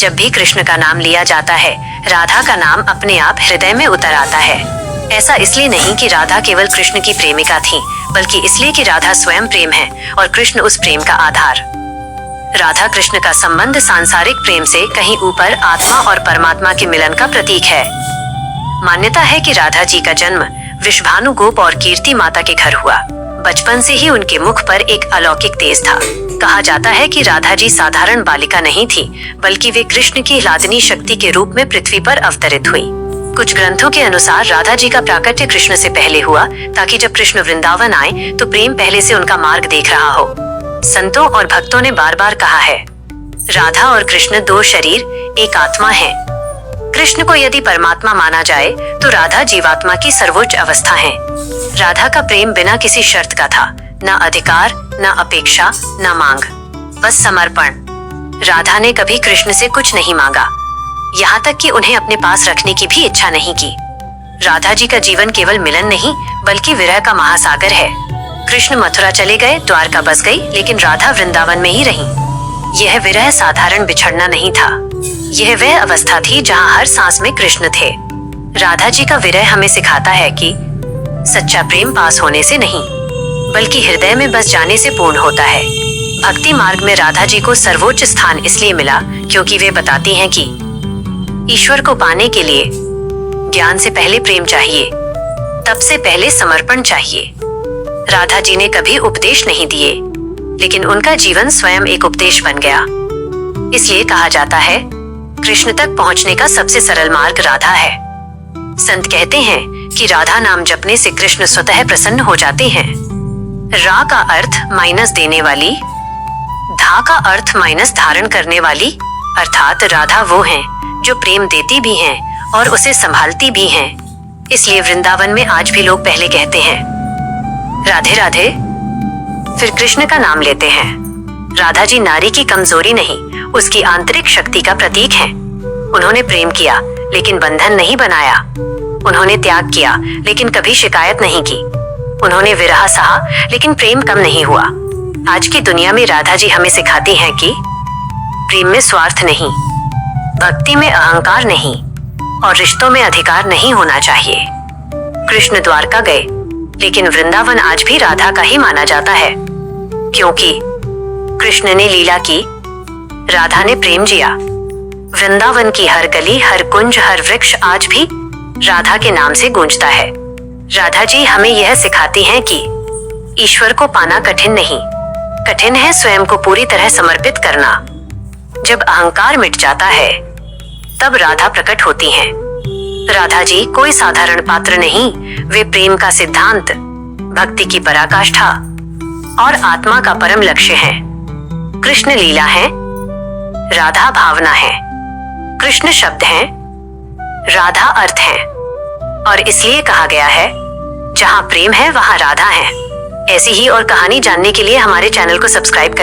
जब भी कृष्ण का नाम लिया जाता है, राधा का नाम अपने आप हृदय में उतर आता है। ऐसा इसलिए नहीं कि राधा केवल कृष्ण की प्रेमिका थी, बल्कि इसलिए कि राधा स्वयं प्रेम है और कृष्ण उस प्रेम का आधार। राधा कृष्ण का संबंध सांसारिक प्रेम से कहीं ऊपर आत्मा और परमात्मा के मिलन का प्रतीक है। मान्यता है कि राधा जी का जन्म वृषभानु गोप और कीर्ति माता के घर हुआ। बचपन से ही उनके मुख पर एक अलौकिक तेज था। कहा जाता है कि राधा जी साधारण बालिका नहीं थी, बल्कि वे कृष्ण की लादनी शक्ति के रूप में पृथ्वी पर अवतरित हुई। कुछ ग्रंथों के अनुसार राधा जी का प्राकट्य कृष्ण से पहले हुआ, ताकि जब कृष्ण वृंदावन आए तो प्रेम पहले से उनका मार्ग देख रहा हो। संतों और भक्तों ने बार बार कहा है, राधा और कृष्ण दो शरीर एक आत्मा है। कृष्ण को यदि परमात्मा माना जाए तो राधा जीवात्मा की सर्वोच्च अवस्था है। राधा का प्रेम बिना किसी शर्त का था, न अधिकार, न अपेक्षा, न मांग, बस समर्पण। राधा ने कभी कृष्ण से कुछ नहीं मांगा, यहाँ तक कि उन्हें अपने पास रखने की भी इच्छा नहीं की। राधा जी का जीवन केवल मिलन नहीं, बल्कि विरह का महासागर है। कृष्ण मथुरा चले गए, द्वारका बस गई, लेकिन राधा वृंदावन में ही रही। यह विरह साधारण बिछड़ना नहीं था, यह वह अवस्था थी जहाँ हर सांस में कृष्ण थे। राधा जी का विरह हमें सिखाता है कि सच्चा प्रेम पास होने से नहीं, बल्कि हृदय में बस जाने से पूर्ण होता है। भक्ति मार्ग में राधा जी को सर्वोच्च स्थान इसलिए मिला क्योंकि वे बताती हैं कि ईश्वर को पाने के लिए ज्ञान से पहले प्रेम चाहिए, तप से पहले समर्पण चाहिए। राधा जी ने कभी उपदेश नहीं दिए, लेकिन उनका जीवन स्वयं एक उपदेश बन गया। इसलिए कहा जाता है, कृष्ण तक पहुंचने का सबसे सरल मार्ग राधा है। संत कहते हैं कि राधा नाम जपने से कृष्ण स्वतः प्रसन्न हो जाते हैं। रा का अर्थ माइनस देने वाली, धा का अर्थ माइनस धारण करने वाली, अर्थात राधा वो हैं जो प्रेम देती भी हैं और उसे संभालती भी हैं। इसलिए वृंदावन में आज भी लोग पहले कहते हैं राधे राधे, फिर कृष्ण का नाम लेते हैं। राधा जी नारी की कमजोरी नहीं, उसकी आंतरिक शक्ति का प्रतीक हैं। उन्होंने प्रेम किया लेकिन बंधन नहीं बनाया। उन्होंने त्याग किया लेकिन कभी शिकायत नहीं की। उन्होंने विरह सहा लेकिन प्रेम कम नहीं हुआ। आज की दुनिया में राधा जी हमें सिखाती हैं कि प्रेम में स्वार्थ नहीं, भक्ति में अहंकार नहीं और रिश्तों में अधिकार नहीं होना चाहिए। कृष्ण द्वारका गए, लेकिन वृंदावन आज भी राधा का ही माना जाता है, क्योंकि कृष्ण ने लीला की, राधा ने प्रेम जिया। वृंदावन की हर गली, हर कुंज, हर वृक्ष आज भी राधा के नाम से गूंजता है। राधा जी हमें यह सिखाती हैं कि ईश्वर को पाना कठिन नहीं, कठिन है स्वयं को पूरी तरह समर्पित करना। जब अहंकार मिट जाता है, तब राधा प्रकट होती हैं। राधा जी कोई साधारण पात्र नहीं, वे प्रेम का सिद्धांत, भक्ति की पराकाष्ठा और आत्मा का परम लक्ष्य है। कृष्ण लीला है, राधा भावना है। कृष्ण शब्द हैं, राधा अर्थ है, और इसलिए कहा गया है जहाँ प्रेम है वहाँ राधा है। ऐसी ही और कहानी जानने के लिए हमारे चैनल को सब्सक्राइब करें।